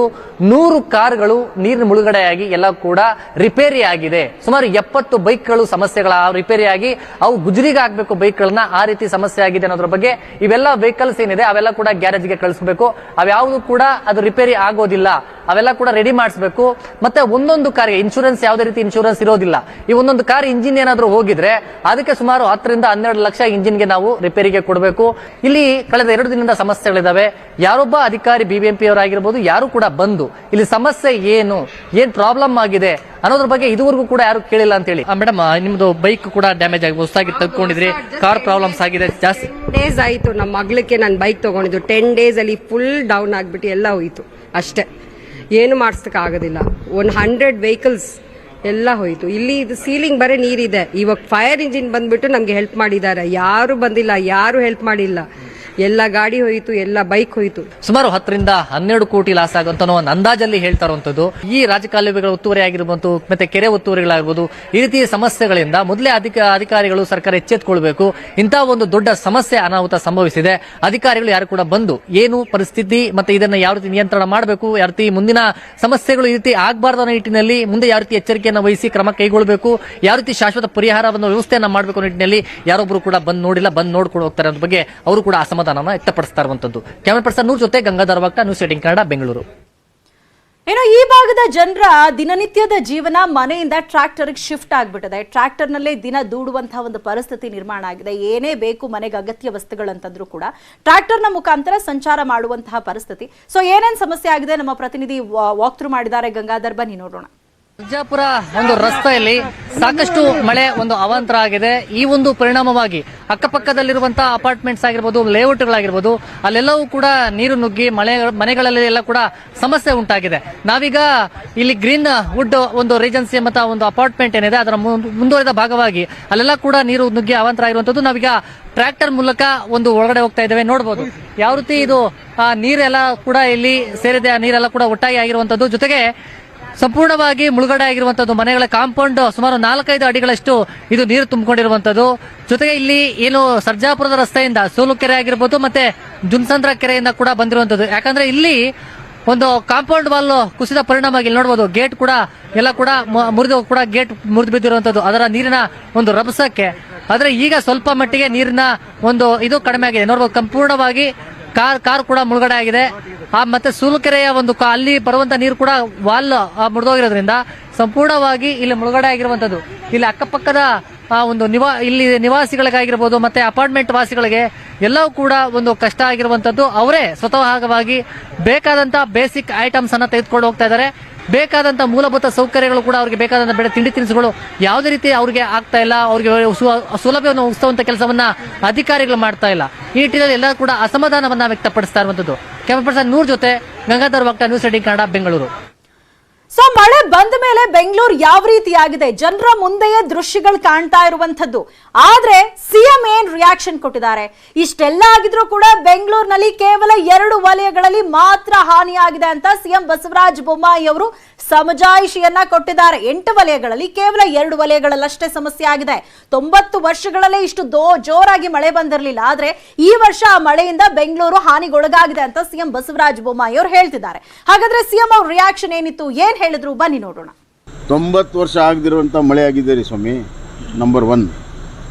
100 ಕಾರ್ಗಳು ನೀರಿನ ಮುಳುಗಡೆಯಾಗಿ ಎಲ್ಲ ಕೂಡ ರಿಪೇರಿ ಆಗಿದೆ. ಸುಮಾರು 70 ಬೈಕ್ಗಳು ಸಮಸ್ಯೆಗಳ ರಿಪೇರಿಯಾಗಿ ಅವು ಗುಜರಿಗೆ ಹಾಕಬೇಕು ಬೈಕ್ಗಳನ್ನ, ಆ ರೀತಿ ಸಮಸ್ಯೆ ಆಗಿದೆ ಅನ್ನೋದ್ರ ಬಗ್ಗೆ ಇವೆಲ್ಲ ವೆಹಿಕಲ್ಸ್ ಏನಿದೆ ಅವೆಲ್ಲ ಕೂಡ ಗ್ಯಾರೇಜ್ಗೆ ಕಳಿಸಬೇಕು. ಅವ್ಯಾವುದು ಕೂಡ ಅದು ರಿಪೇರಿ ಆಗೋದಿಲ್ಲ, ಅವೆಲ್ಲ ಕೂಡ ರೆಡಿ ಮಾಡಿಸಬೇಕು. ಮತ್ತೆ ಒಂದೊಂದು ಕಾರ್ಗೆ ಇನ್ಶೂರೆನ್ಸ್ ಯಾವುದೇ ರೀತಿ ಇನ್ಶೂರೆನ್ಸ್ ಇರೋದಿಲ್ಲ. ಈ ಒಂದೊಂದು ಕಾರ್ ಇಂಜಿನ್ ಏನಾದ್ರೂ ಹೋಗಿದ್ರೆ ಅದಕ್ಕೆ ಸುಮಾರು 10 ರಿಂದ 12 ಲಕ್ಷ ಇಂಜಿನ್ಗೆ ನಾವು ರಿಪೇರಿಗೆ ಕೊಡಬೇಕು. ಇಲ್ಲಿ ಕಳೆದ 2 ದಿನದಿಂದ ಸಮಸ್ಯೆಗಳಿದಾವೆ. ಯಾರೊಬ್ಬ ಅಧಿಕಾರಿ BBMP ಅವರಾಗಿರ್ಬೋದು ಯಾರು ಕೂಡ ಬಂದು ಇಲ್ಲಿ ಸಮಸ್ಯೆ ಏನ್ ಪ್ರಾಬ್ಲಮ್ ಆಗಿದೆ ಅನ್ನೋದ್ರ ಬಗ್ಗೆ ಇದುವರೆಗೂ ಕೂಡ ಯಾರು ಕೇಳಿಲ್ಲ ಅಂತ ಹೇಳಿ. ಮೇಡಮ್, ನಿಮ್ದು ಬೈಕ್ ಕೂಡ ಡ್ಯಾಮೇಜ್ ಆಗಿ ಹೊಸದಾಗಿ ತೆಗೆದುಕೊಂಡಿದ್ರಿ, ಕಾರ್ ಪ್ರಾಬ್ಲಮ್ಸ್ ಆಗಿದೆ ಜಾಸ್ತಿ. ಡೇಸ್ ಆಯ್ತು ನಮ್ಮ ಮಗಳಿಗೆ ನಾನು ಬೈಕ್ ತಗೊಂಡಿದ್ದು. 10 days ಅಲ್ಲಿ ಫುಲ್ ಡೌನ್ ಆಗ್ಬಿಟ್ಟು ಎಲ್ಲ ಹೋಯ್ತು ಅಷ್ಟೇ. ಏನು ಮಾಡಿಸಕ್ಕೆ ಆಗೋದಿಲ್ಲ. 100 ವೆಹಿಕಲ್ಸ್ ಎಲ್ಲ ಹೋಯ್ತು. ಇಲ್ಲಿ ಇದು ಸೀಲಿಂಗ್ ಬರೀ ನೀರಿದೆ. ಇವಾಗ ಫೈರ್ ಇಂಜಿನ್ ಬಂದ್ಬಿಟ್ಟು ನಮ್ಗೆ ಹೆಲ್ಪ್ ಮಾಡಿದ್ದಾರೆ. ಯಾರು ಬಂದಿಲ್ಲ, ಯಾರು ಹೆಲ್ಪ್ ಮಾಡಿಲ್ಲ. ಎಲ್ಲ ಗಾಡಿ ಹೋಯಿತು, ಎಲ್ಲ ಬೈಕ್ ಹೋಯಿತು. ಸುಮಾರು 10 ರಿಂದ 12 ಕೋಟಿ ಲಾಸ್ ಆಗುವಂತ ಒಂದು ಅಂದಾಜಲ್ಲಿ ಹೇಳ್ತಾ ಇರುವಂತದ್ದು. ಈ ರಾಜಕಾಲುವೆಗಳ ಒತ್ತುವರಿ ಆಗಿರ್ಬೋದು, ಮತ್ತೆ ಕೆರೆ ಒತ್ತುವರಿಗಳಾಗಿರ್ಬೋದು, ಈ ರೀತಿ ಸಮಸ್ಯೆಗಳಿಂದ ಮೊದಲೇ ಅಧಿಕಾರಿಗಳು ಸರ್ಕಾರ ಎಚ್ಚೆತ್ತುಕೊಳ್ಬೇಕು. ಇಂತಹ ಒಂದು ದೊಡ್ಡ ಸಮಸ್ಯೆ ಅನಾಹುತ ಸಂಭವಿಸಿದೆ. ಅಧಿಕಾರಿಗಳು ಯಾರು ಕೂಡ ಬಂದು ಏನು ಪರಿಸ್ಥಿತಿ ಮತ್ತೆ ಇದನ್ನ ಯಾವ ರೀತಿ ನಿಯಂತ್ರಣ ಮಾಡಬೇಕು, ಯಾವ ರೀತಿ ಮುಂದಿನ ಸಮಸ್ಯೆಗಳು ಈ ರೀತಿ ಆಗಬಾರ್ದು ಅನ್ನೋ ನಿಟ್ಟಿನಲ್ಲಿ ಮುಂದೆ ಯಾವ ರೀತಿ ಎಚ್ಚರಿಕೆಯನ್ನು ವಹಿಸಿ ಕ್ರಮ ಕೈಗೊಳ್ಳಬೇಕು, ಯಾವ ರೀತಿ ಶಾಶ್ವತ ಪರಿಹಾರವನ್ನು ವ್ಯವಸ್ಥೆಯನ್ನ ಮಾಡಬೇಕು ನಿಟ್ಟಿನಲ್ಲಿ ಯಾರೊಬ್ಬರು ಕೂಡ ಬಂದು ನೋಡಿಲ್ಲ, ಬಂದು ನೋಡ್ಕೊಂಡು ಹೋಗ್ತಾರೆ ಅನ್ನೋ ಬಗ್ಗೆ ಅವರು ಕೂಡ ಅಸಮಾಧಾನ ವ್ಯಕ್ತಪಡಿಸ್ತಾ ಇರುವಂತದ್ದು. ಕ್ಯಾಮರಾ ಪರ್ಸನ್ ನೂರ್ ಜೊತೆ ಗಂಗಾಧರ್ ವಕ್ತ, ನ್ಯೂಸ್ 18 ಕನ್ನಡ, ಬೆಂಗಳೂರು. ಏನೋ ಈ ಭಾಗದ ಜನರ ದಿನನಿತ್ಯದ ಜೀವನ ಮನೆಯಿಂದ ಟ್ರ್ಯಾಕ್ಟರ್ಗೆ ಶಿಫ್ಟ್ ಆಗ್ಬಿಟ್ಟಿದೆ. ಟ್ರ್ಯಾಕ್ಟರ್ ನಲ್ಲೇ ದಿನ ದೂಡುವಂತಹ ಒಂದು ಪರಿಸ್ಥಿತಿ ನಿರ್ಮಾಣ ಆಗಿದೆ. ಏನೇ ಬೇಕು ಮನೆಗೆ ಅಗತ್ಯ ವಸ್ತುಗಳಂತಂದ್ರೂ ಕೂಡ ಟ್ರ್ಯಾಕ್ಟರ್ನ ಮುಖಾಂತರ ಸಂಚಾರ ಮಾಡುವಂತಹ ಪರಿಸ್ಥಿತಿ. ಸೊ ಏನೇನ್ ಸಮಸ್ಯೆ ಆಗಿದೆ ನಮ್ಮ ಪ್ರತಿನಿಧಿ ವಾಕ್ ಥ್ರೂ ಮಾಡಿದ್ದಾರೆ. ಗಂಗಾಧರ್, ಬನ್ನಿ ನೋಡೋಣ. ಸರ್ಜಾಪುರ ಒಂದು ರಸ್ತೆಯಲ್ಲಿ ಸಾಕಷ್ಟು ಮಳೆ ಒಂದು ಅವಾಂತರ ಆಗಿದೆ. ಈ ಒಂದು ಪರಿಣಾಮವಾಗಿ ಅಕ್ಕಪಕ್ಕದಲ್ಲಿರುವಂತಹ ಅಪಾರ್ಟ್ಮೆಂಟ್ಸ್ ಆಗಿರ್ಬೋದು, ಲೇಔಟ್ಗಳಾಗಿರ್ಬೋದು, ಅಲ್ಲೆಲ್ಲವೂ ಕೂಡ ನೀರು ನುಗ್ಗಿ ಮನೆಗಳಲ್ಲಿ ಎಲ್ಲ ಕೂಡ ಸಮಸ್ಯೆ ಉಂಟಾಗಿದೆ. ನಾವೀಗ ಇಲ್ಲಿ ಗ್ರೀನ್ ವುಡ್ ಒಂದು ರೇಜೆನ್ಸಿ ಮತ್ತು ಒಂದು ಅಪಾರ್ಟ್ಮೆಂಟ್ ಏನಿದೆ ಅದರ ಮುಂದುವರೆದ ಭಾಗವಾಗಿ ಅಲ್ಲೆಲ್ಲ ಕೂಡ ನೀರು ನುಗ್ಗಿ ಅವಾಂತರ ಆಗಿರುವಂತದ್ದು. ನಾವೀಗ ಟ್ರ್ಯಾಕ್ಟರ್ ಮೂಲಕ ಒಂದು ಒಳಗಡೆ ಹೋಗ್ತಾ ಇದ್ದೇವೆ. ನೋಡಬಹುದು ಯಾವ ರೀತಿ ಇದು ನೀರೆಲ್ಲ ಕೂಡ ಇಲ್ಲಿ ಸೇರಿದೆ. ಆ ನೀರೆಲ್ಲ ಕೂಡ ಒಟ್ಟಾಗಿ ಆಗಿರುವಂತದ್ದು. ಜೊತೆಗೆ ಸಂಪೂರ್ಣವಾಗಿ ಮುಳುಗಡೆ ಆಗಿರುವಂತದ್ದು. ಮನೆಗಳ ಕಾಂಪೌಂಡ್ ಸುಮಾರು 4-5 ಅಡಿಗಳಷ್ಟು ಇದು ನೀರು ತುಂಬಿಕೊಂಡಿರುವಂತದ್ದು. ಜೊತೆಗೆ ಇಲ್ಲಿ ಏನು ಸರ್ಜಾಪುರದ ರಸ್ತೆಯಿಂದ ಸೋಲುಕೆರೆ ಆಗಿರ್ಬೋದು ಮತ್ತೆ ಜುನ್ಸಂದ್ರ ಕೆರೆಯಿಂದ ಕೂಡ ಬಂದಿರುವಂತದ್ದು. ಯಾಕಂದ್ರೆ ಇಲ್ಲಿ ಒಂದು ಕಾಂಪೌಂಡ್ ವಾಲ್ ಕುಸಿದ ಪರಿಣಾಮ ಇಲ್ಲಿ ನೋಡಬಹುದು. ಗೇಟ್ ಕೂಡ ಎಲ್ಲ ಕೂಡ ಗೇಟ್ ಮುರಿದು ಬಿದ್ದಿರುವಂತದ್ದು ಅದರ ನೀರಿನ ಒಂದು ರಭಸಕ್ಕೆ. ಆದ್ರೆ ಈಗ ಸ್ವಲ್ಪ ಮಟ್ಟಿಗೆ ನೀರಿನ ಒಂದು ಇದು ಕಡಿಮೆ ಆಗಿದೆ. ನೋಡಬಹುದು ಸಂಪೂರ್ಣವಾಗಿ ಕಾರ್ ಕೂಡ ಮುಳುಗಡೆ ಆಗಿದೆ. ಮತ್ತೆ ಸೂಲುಕೆರೆಯ ಒಂದು ಅಲ್ಲಿ ಬರುವಂತ ನೀರು ಕೂಡ ವಾಲ್ ಮುರಿದೋಗಿರೋದ್ರಿಂದ ಸಂಪೂರ್ಣವಾಗಿ ಇಲ್ಲಿ ಮುಳುಗಡೆ ಆಗಿರುವಂತದ್ದು. ಇಲ್ಲಿ ಅಕ್ಕಪಕ್ಕದ ಒಂದು ಇಲ್ಲಿ ನಿವಾಸಿಗಳಿಗಾಗಿರ್ಬೋದು ಮತ್ತೆ ಅಪಾರ್ಟ್ಮೆಂಟ್ ವಾಸಿಗಳಿಗೆ ಎಲ್ಲವೂ ಕೂಡ ಒಂದು ಕಷ್ಟ ಆಗಿರುವಂತದ್ದು. ಅವರೇ ಸ್ವತಃವಾಗಿ ಬೇಕಾದಂತ ಬೇಸಿಕ್ ಐಟಮ್ಸ್ ಅನ್ನ ತೆಗೆದುಕೊಂಡು ಹೋಗ್ತಾ ಇದ್ದಾರೆ. ಬೇಕಾದಂತ ಮೂಲಭೂತ ಸೌಕರ್ಯಗಳು ಕೂಡ ಅವ್ರಿಗೆ ಬೇಕಾದಂತ ಬೆಳೆ ತಿಂಡಿ ತಿನಿಸುಗಳು ಯಾವುದೇ ರೀತಿ ಅವ್ರಿಗೆ ಆಗ್ತಾ ಇಲ್ಲ. ಅವ್ರಿಗೆ ಸೌಲಭ್ಯವನ್ನು ಒದಗಿಸುವಂತ ಕೆಲಸವನ್ನ ಅಧಿಕಾರಿಗಳು ಮಾಡ್ತಾ ಇಲ್ಲ. ಈ ನಿಟ್ಟಿನಲ್ಲಿ ಎಲ್ಲರೂ ಕೂಡ ಅಸಮಾಧಾನವನ್ನ ವ್ಯಕ್ತಪಡಿಸ್ತಾ ಇರುವಂತದ್ದು. ಕ್ಯಾಮರಾ ಪರ್ಸನ್ ನೂರ್ ಜೊತೆ ಗಂಗಾಧರ್ ವಕ್ತ, ನ್ಯೂಸ್ 18 ಕನ್ನಡ, ಬೆಂಗಳೂರು. ಸೊ ಮಳೆ ಬಂದ ಮೇಲೆ ಬೆಂಗಳೂರು ಯಾವ ರೀತಿಯಾಗಿದೆ, ಜನರ ಮುಂದೆಯೇ ದೃಶ್ಯಗಳು ಕಾಣ್ತಾ ಇರುವಂತದ್ದು. ಆದ್ರೆ ಸಿಎಂ ಏನ್ ರಿಯಾಕ್ಷನ್ ಕೊಟ್ಟಿದ್ದಾರೆ? ಇಷ್ಟೆಲ್ಲ ಆಗಿದ್ರೂ ಕೂಡ ಬೆಂಗಳೂರಿನಲ್ಲಿ ಕೇವಲ 2 ವಲಯಗಳಲ್ಲಿ ಮಾತ್ರ ಹಾನಿಯಾಗಿದೆ ಅಂತ ಸಿಎಂ ಬಸವರಾಜ ಬೊಮ್ಮಾಯಿ ಅವರು ಸಮಜಾಯಿಷಿಯನ್ನ ಕೊಟ್ಟಿದ್ದಾರೆ. 8 ವಲಯಗಳಲ್ಲಿ ಕೇವಲ 2 ವಲಯಗಳಲ್ಲಷ್ಟೇ ಸಮಸ್ಯೆ ಆಗಿದೆ. 90 ವರ್ಷಗಳಲ್ಲೇ ಇಷ್ಟು ಜೋರಾಗಿ ಮಳೆ ಬಂದಿರಲಿಲ್ಲ. ಆದ್ರೆ ಈ ವರ್ಷ ಆ ಮಳೆಯಿಂದ ಬೆಂಗಳೂರು ಹಾನಿಗೊಳಗಾಗಿದೆ ಅಂತ ಸಿಎಂ ಬಸವರಾಜ ಬೊಮ್ಮಾಯಿ ಅವರು ಹೇಳ್ತಿದ್ದಾರೆ. ಹಾಗಾದ್ರೆ ಸಿಎಂ ಅವ್ರ ರಿಯಾಕ್ಷನ್ ಏನಿತ್ತು, ಏನ್ ಹೇಳಿದ್ರು, ಬನ್ನಿ ನೋಡೋಣ. 90 ವರ್ಷ ಆಗದಿರುವಂಥ ಮಳೆ ಆಗಿದೆ ರೀ ಸ್ವಾಮಿ. ನಂಬರ್ 1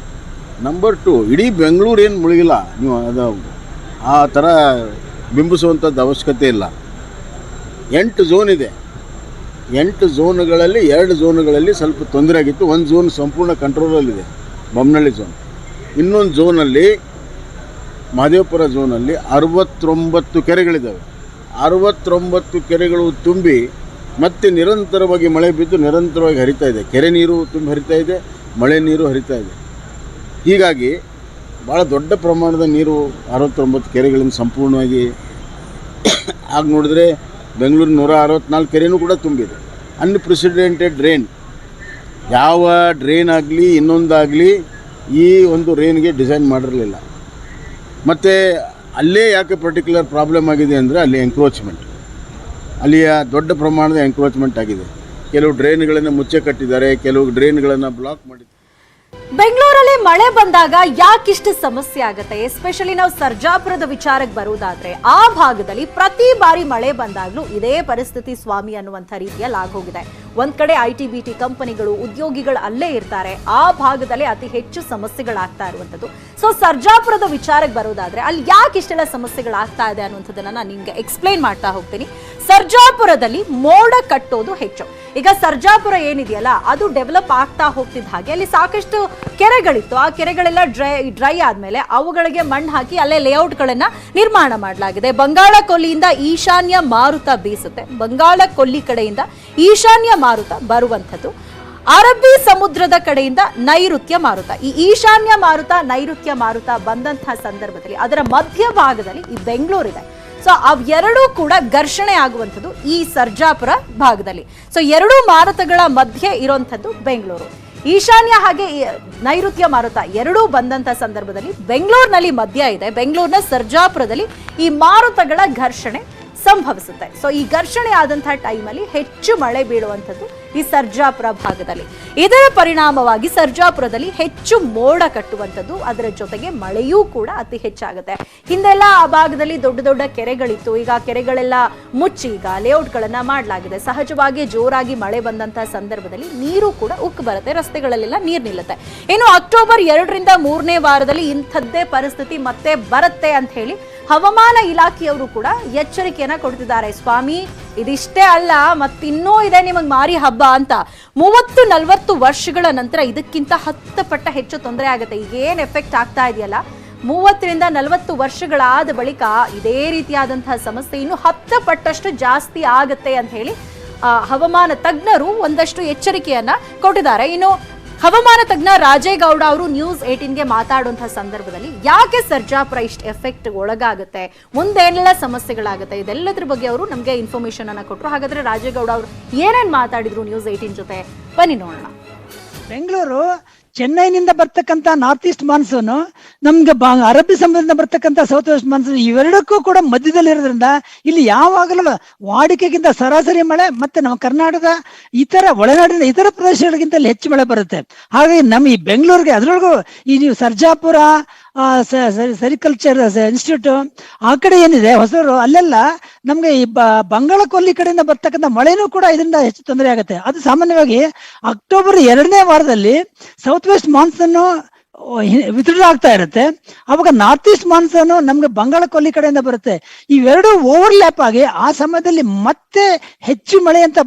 ನಂಬರ್ 2, ಇಡೀ ಬೆಂಗಳೂರು ಏನು ಮುಳುಗಿಲ್ಲ, ನೀವು ಅದು ಆ ಥರ ಬಿಂಬಿಸುವಂಥದ್ದು ಅವಶ್ಯಕತೆ ಇಲ್ಲ. 8 ಝೋನ್ ಇದೆ. 8 ಝೋನ್ಗಳಲ್ಲಿ 2 ಝೋನ್ಗಳಲ್ಲಿ ಸ್ವಲ್ಪ ತೊಂದರೆ ಆಗಿತ್ತು. ಒಂದು ಝೋನ್ ಸಂಪೂರ್ಣ ಕಂಟ್ರೋಲಲ್ಲಿದೆ, ಬೊಮ್ಮನಹಳ್ಳಿ ಝೋನ್. ಇನ್ನೊಂದು ಝೋನಲ್ಲಿ ಮಹದೇವಪುರ ಝೋನಲ್ಲಿ 69 ಕೆರೆಗಳಿದ್ದಾವೆ. 69 ಕೆರೆಗಳು ತುಂಬಿ ಮತ್ತೆ ನಿರಂತರವಾಗಿ ಮಳೆ ಬಿದ್ದು ನಿರಂತರವಾಗಿ ಹರಿತಾ ಇದೆ. ಕೆರೆ ನೀರು ತುಂಬಿ ಹರಿತಾ ಇದೆ, ಮಳೆ ನೀರು ಹರಿತಾ ಇದೆ. ಹೀಗಾಗಿ ಭಾಳ ದೊಡ್ಡ ಪ್ರಮಾಣದ ನೀರು 69 ಕೆರೆಗಳಿಂದ ಸಂಪೂರ್ಣವಾಗಿ ಆಗ ನೋಡಿದ್ರೆ ಬೆಂಗಳೂರು 164 ಕೆರೆನೂ ಕೂಡ ತುಂಬಿದೆ. ಅನ್ಪ್ರೆಸಿಡೆಂಟೆಡ್ ರೇನ್, ಯಾವ ಡ್ರೈನ್ ಆಗಲಿ ಇನ್ನೊಂದಾಗಲಿ ಈ ಒಂದು ರೇನ್ಗೆ ಡಿಸೈನ್ ಮಾಡಿರಲಿಲ್ಲ. ಮತ್ತು ಅಲ್ಲೇ ಯಾಕೆ ಪರ್ಟಿಕ್ಯುಲರ್ ಪ್ರಾಬ್ಲಮ್ ಆಗಿದೆ ಅಂದರೆ ಅಲ್ಲಿ ಎಂಕ್ರೋಚ್ಮೆಂಟ್, ಅಲ್ಲಿಯ ದೊಡ್ಡ ಪ್ರಮಾಣದ ಎಂಕ್ರೋಚ್ಮೆಂಟ್ ಆಗಿದೆ. ಕೆಲವು ಡ್ರೈನ್ಗಳನ್ನು ಮುಚ್ಚೆ ಕಟ್ಟಿದ್ದಾರೆ, ಕೆಲವು ಡ್ರೈನ್ಗಳನ್ನು ಬ್ಲಾಕ್ ಮಾಡಿದ್ದಾರೆ. ಬೆಂಗಳೂರಲ್ಲಿ ಮಳೆ ಬಂದಾಗ ಯಾಕಿಷ್ಟು ಸಮಸ್ಯೆ ಆಗುತ್ತೆ? ಎಸ್ಪೆಷಲಿ ನಾವು ಸರ್ಜಾಪುರದ ವಿಚಾರಕ್ಕೆ ಬರುವುದಾದ್ರೆ ಆ ಭಾಗದಲ್ಲಿ ಪ್ರತಿ ಬಾರಿ ಮಳೆ ಬಂದಾಗ್ಲೂ ಇದೇ ಪರಿಸ್ಥಿತಿ ಸ್ವಾಮಿ ಅನ್ನುವಂಥ ರೀತಿಯಲ್ಲಿ ಆಗೋಗಿದೆ. ಒಂದ್ ಕಡೆ ITBT ಕಂಪನಿಗಳು, ಉದ್ಯೋಗಿಗಳು ಅಲ್ಲೇ ಇರ್ತಾರೆ. ಆ ಭಾಗದಲ್ಲಿ ಅತಿ ಹೆಚ್ಚು ಸಮಸ್ಯೆಗಳಾಗ್ತಾ ಇರುವಂತದ್ದು. ಸೊ ಸರ್ಜಾಪುರದ ವಿಚಾರಕ್ಕೆ ಬರೋದಾದ್ರೆ ಅಲ್ಲಿ ಯಾಕೆ ಇಷ್ಟೆಲ್ಲ ಸಮಸ್ಯೆಗಳಾಗ್ತಾ ಇದೆ ಅನ್ನುವಂಥದ್ದನ್ನ ನಾನು ನಿಮ್ಗೆ ಎಕ್ಸ್ಪ್ಲೈನ್ ಮಾಡ್ತಾ ಹೋಗ್ತೀನಿ. ಸರ್ಜಾಪುರದಲ್ಲಿ ಮೋಡ ಕಟ್ಟೋದು ಹೆಚ್ಚು. ಈಗ ಸರ್ಜಾಪುರ ಏನಿದೆಯಲ್ಲ ಅದು ಡೆವಲಪ್ ಆಗ್ತಾ ಹೋಗ್ತಿದ್ದ ಹಾಗೆ ಅಲ್ಲಿ ಸಾಕಷ್ಟು ಕೆರೆಗಳಿತ್ತು. ಆ ಕೆರೆಗಳೆಲ್ಲ ಡ್ರೈ ಆದ್ಮೇಲೆ ಅವುಗಳಿಗೆ ಮಣ್ಣು ಹಾಕಿ ಅಲ್ಲೇ ಲೇಔಟ್ಗಳನ್ನ ನಿರ್ಮಾಣ ಮಾಡಲಾಗಿದೆ. ಬಂಗಾಳ ಕೊಲ್ಲಿಯಿಂದ ಈಶಾನ್ಯ ಮಾರುತ ಬೀಸುತ್ತೆ. ಬಂಗಾಳ ಕೊಲ್ಲಿ ಕಡೆಯಿಂದ ಈಶಾನ್ಯ ಮಾರುತ ಬರುವಂಥದ್ದು. ಅರಬ್ಬಿ ಸಮುದ್ರದ ಕಡೆಯಿಂದ ನೈಋತ್ಯ ಮಾರುತ. ಈ ಈಶಾನ್ಯ ಮಾರುತ ನೈಋತ್ಯ ಮಾರುತ ಬಂದಂತಹ ಸಂದರ್ಭದಲ್ಲಿ ಅದರ ಮಧ್ಯಭಾಗದಲ್ಲಿ ಈ ಬೆಂಗಳೂರಿದೆ. ಸೊ ಅವೆರಡೂ ಕೂಡ ಘರ್ಷಣೆ ಆಗುವಂಥದ್ದು ಈ ಸರ್ಜಾಪುರ ಭಾಗದಲ್ಲಿ. ಸೊ ಎರಡೂ ಮಾರುತಗಳ ಮಧ್ಯೆ ಇರುವಂಥದ್ದು ಬೆಂಗಳೂರು. ಈಶಾನ್ಯ ಹಾಗೆ ನೈಋತ್ಯ ಮಾರುತ ಎರಡೂ ಬಂದಂತ ಸಂದರ್ಭದಲ್ಲಿ ಬೆಂಗಳೂರಿನಲ್ಲಿ ಮಧ್ಯ ಇದೆ. ಬೆಂಗಳೂರಿನ ಸರ್ಜಾಪುರದಲ್ಲಿ ಈ ಮಾರುತಗಳ ಘರ್ಷಣೆ ಸಂಭವಿಸುತ್ತೆ. ಸೊ ಈ ಘರ್ಷಣೆ ಆದಂತಹ ಟೈಮಲ್ಲಿ ಹೆಚ್ಚು ಮಳೆ ಬೀಳುವಂಥದ್ದು ಈ ಸರ್ಜಾಪುರ ಭಾಗದಲ್ಲಿ. ಇದರ ಪರಿಣಾಮವಾಗಿ ಸರ್ಜಾಪುರದಲ್ಲಿ ಹೆಚ್ಚು ಮೋಡ ಕಟ್ಟುವಂಥದ್ದು, ಅದರ ಜೊತೆಗೆ ಮಳೆಯೂ ಕೂಡ ಅತಿ ಹೆಚ್ಚಾಗುತ್ತೆ. ಹಿಂದೆಲ್ಲ ಆ ಭಾಗದಲ್ಲಿ ದೊಡ್ಡ ದೊಡ್ಡ ಕೆರೆಗಳಿತ್ತು. ಈಗ ಕೆರೆಗಳೆಲ್ಲ ಮುಚ್ಚಿ ಈಗ ಲೇಔಟ್ಗಳನ್ನ ಮಾಡಲಾಗಿದೆ. ಸಹಜವಾಗಿ ಜೋರಾಗಿ ಮಳೆ ಬಂದಂತಹ ಸಂದರ್ಭದಲ್ಲಿ ನೀರು ಕೂಡ ಉಕ್ಕು ಬರುತ್ತೆ, ರಸ್ತೆಗಳಲ್ಲೆಲ್ಲ ನೀರು ನಿಲ್ಲುತ್ತೆ. ಇನ್ನು ಅಕ್ಟೋಬರ್ 2ರಿಂದ 3ನೇ ವಾರದಲ್ಲಿ ಇಂಥದ್ದೇ ಪರಿಸ್ಥಿತಿ ಮತ್ತೆ ಬರುತ್ತೆ ಅಂತ ಹೇಳಿ ಹವಾಮಾನ ಇಲಾಖೆಯವರು ಕೂಡ ಎಚ್ಚರಿಕೆಯನ್ನ ಕೊಡ್ತಿದ್ದಾರೆ. ಸ್ವಾಮಿ ಇದಿಷ್ಟೇ ಅಲ್ಲ, ಮತ್ತಿನ್ನೂ ಇದೆ ನಿಮಗೆ ಮಾರಿ ಹಬ್ಬ ಅಂತ. 30-40 ವರ್ಷಗಳ ನಂತರ ಇದಕ್ಕಿಂತ 10 ಪಟ್ಟ ಹೆಚ್ಚು ತೊಂದರೆ ಆಗುತ್ತೆ. ಈಗೇನ್ ಎಫೆಕ್ಟ್ ಆಗ್ತಾ ಇದೆಯಲ್ಲ, 30ರಿಂದ 40 ವರ್ಷಗಳಾದ ಬಳಿಕ ಇದೇ ರೀತಿಯಾದಂತಹ ಸಮಸ್ಯೆ ಇನ್ನು 10 ಪಟ್ಟಷ್ಟು ಜಾಸ್ತಿ ಆಗುತ್ತೆ ಅಂತ ಹೇಳಿ ಹವಾಮಾನ ತಜ್ಞರು ಒಂದಷ್ಟು ಎಚ್ಚರಿಕೆಯನ್ನ ಕೊಟ್ಟಿದ್ದಾರೆ. ಇನ್ನು ಹವಾಮಾನ ತಜ್ಞ ರಾಜೇಗೌಡ ಅವರು ನ್ಯೂಸ್ 18ಗೆ ಮಾತಾಡುವಂತಹ ಸಂದರ್ಭದಲ್ಲಿ ಯಾಕೆ ಸರ್ಜಾಪುರ ಇಷ್ಟು ಎಫೆಕ್ಟ್ ಒಳಗಾಗುತ್ತೆ, ಮುಂದೇನೆಲ್ಲ ಸಮಸ್ಯೆಗಳಾಗುತ್ತೆ, ಇದೆಲ್ಲದ್ರ ಬಗ್ಗೆ ಅವರು ನಮಗೆ ಇನ್ಫಾರ್ಮೇಶನ್ ಅನ್ನ ಕೊಟ್ಟರು. ಹಾಗಾದ್ರೆ ರಾಜೇಗೌಡ ಅವರು ಏನೇನ್ ಮಾತಾಡಿದ್ರು ನ್ಯೂಸ್ 18 ಜೊತೆ ಬನ್ನಿ ನೋಡೋಣ. ಬೆಂಗಳೂರು ಚೆನ್ನೈನಿಂದ ಬರ್ತಕ್ಕಂಥ ನಾರ್ತ್ ಈಸ್ಟ್ ಮಾನ್ಸೂನ್, ನಮ್ಗೆ ಅರಬ್ಬಿ ಸಮುದ್ರದಿಂದ ಬರ್ತಕ್ಕಂಥ ಸೌತ್ ವೆಸ್ಟ್ ಮಾನ್ಸೂನ್, ಇವೆರಡಕ್ಕೂ ಕೂಡ ಮಧ್ಯದಲ್ಲಿ ಇರೋದ್ರಿಂದ ಇಲ್ಲಿ ಯಾವಾಗಲೂ ವಾಡಿಕೆಗಿಂತ ಸರಾಸರಿ ಮಳೆ ಮತ್ತೆ ನಮ್ಮ ಕರ್ನಾಟಕದ ಇತರ ಒಳನಾಡಿನ ಇತರ ಪ್ರದೇಶಗಳಿಗಿಂತ ಹೆಚ್ಚು ಮಳೆ ಬರುತ್ತೆ. ಹಾಗಾಗಿ ನಮ್ಮ ಈ ಬೆಂಗಳೂರಿಗೆ ಅದರೊಳಗೂ ಈ ನೀವು ಸರ್ಜಾಪುರ ಸೆರಿಕಲ್ಚರ್ ಇನ್ಸ್ಟಿಟ್ಯೂಟ್ ಆ ಕಡೆ ಏನಿದೆ ಹೊಸೂರು, ಅಲ್ಲೆಲ್ಲ ನಮ್ಗೆ ಈ ಬಂಗಾಳ ಕೊಲ್ಲಿ ಕಡೆಯಿಂದ ಬರ್ತಕ್ಕಂಥ ಮಳೆನೂ ಕೂಡ ಇದರಿಂದ ಹೆಚ್ಚು ತೊಂದರೆ ಆಗುತ್ತೆ. ಅದು ಸಾಮಾನ್ಯವಾಗಿ ಅಕ್ಟೋಬರ್ 2ನೇ ವಾರದಲ್ಲಿ ಸೌತ್ ವೆಸ್ಟ್ ಮಾನ್ಸೂನ್ ವಿತ್ಡ್ರಾ ಆಗ್ತಾ ಇರುತ್ತೆ. ಅವಾಗ ನಾರ್ತ್ ಈಸ್ಟ್ ಮಾನ್ಸೂನ್ ನಮ್ಗೆ ಬಂಗಾಳ ಕೊಲ್ಲಿ ಕಡೆಯಿಂದ ಬರುತ್ತೆ. ಇವೆರಡು ಓವರ್ಲ್ಯಾಪ್ ಆಗಿ ಆ ಸಮಯದಲ್ಲಿ ಮತ್ತೆ ಹೆಚ್ಚು ಮಳೆ ಅಂತ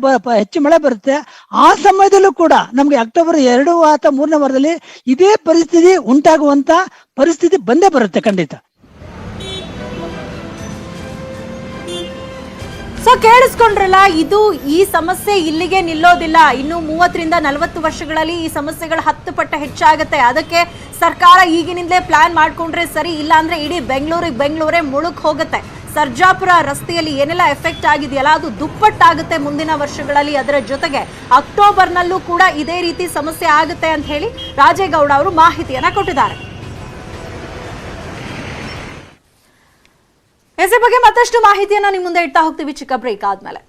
ಹೆಚ್ಚು ಮಳೆ ಬರುತ್ತೆ. ಆ ಸಮಯದಲ್ಲೂ ಕೂಡ ನಮ್ಗೆ ಅಕ್ಟೋಬರ್ 2 ಅಥವಾ 3ನೇ ವಾರದಲ್ಲಿ ಇದೇ ಪರಿಸ್ಥಿತಿ ಉಂಟಾಗುವಂತ ಪರಿಸ್ಥಿತಿ ಬಂದೇ ಬರುತ್ತೆ ಖಂಡಿತ. ಸೊ ಕೇಳಿಸ್ಕೊಂಡ್ರಲ್ಲ, ಇದು ಈ ಸಮಸ್ಯೆ ಇಲ್ಲಿಗೆ ನಿಲ್ಲೋದಿಲ್ಲ. ಇನ್ನು 30ರಿಂದ 40 ವರ್ಷಗಳಲ್ಲಿ ಈ ಸಮಸ್ಯೆಗಳು 10 ಪಟ್ಟ ಹೆಚ್ಚಾಗುತ್ತೆ. ಅದಕ್ಕೆ ಸರ್ಕಾರ ಈಗಿನಿಂದಲೇ ಪ್ಲಾನ್ ಮಾಡ್ಕೊಂಡ್ರೆ ಸರಿ, ಇಲ್ಲ ಅಂದ್ರೆ ಇಡೀ ಬೆಂಗಳೂರೇ ಮುಳುಗ್ ಹೋಗುತ್ತೆ. ಸರ್ಜಾಪುರ ರಸ್ತೆಯಲ್ಲಿ ಏನೆಲ್ಲ ಎಫೆಕ್ಟ್ ಆಗಿದೆಯಲ್ಲ ಅದು ದುಪ್ಪಟ್ಟಾಗುತ್ತೆ ಮುಂದಿನ ವರ್ಷಗಳಲ್ಲಿ. ಅದರ ಜೊತೆಗೆ ಅಕ್ಟೋಬರ್ನಲ್ಲೂ ಕೂಡ ಇದೇ ರೀತಿ ಸಮಸ್ಯೆ ಆಗುತ್ತೆ ಅಂತ ಹೇಳಿ ರಾಜೇಗೌಡ ಅವರು ಮಾಹಿತಿಯನ್ನ ಕೊಟ್ಟಿದ್ದಾರೆ. ಇದ್ರ ಬಗ್ಗೆ ಮತ್ತಷ್ಟು ಮಾಹಿತಿಯನ್ನ ನಿಮ್ಮ ಮುಂದೆ ಇಡ್ತಾ ಹೋಗ್ತೀವಿ ಚಿಕ್ಕ ಬ್ರೇಕ್ ಆದ್ಮೇಲೆ.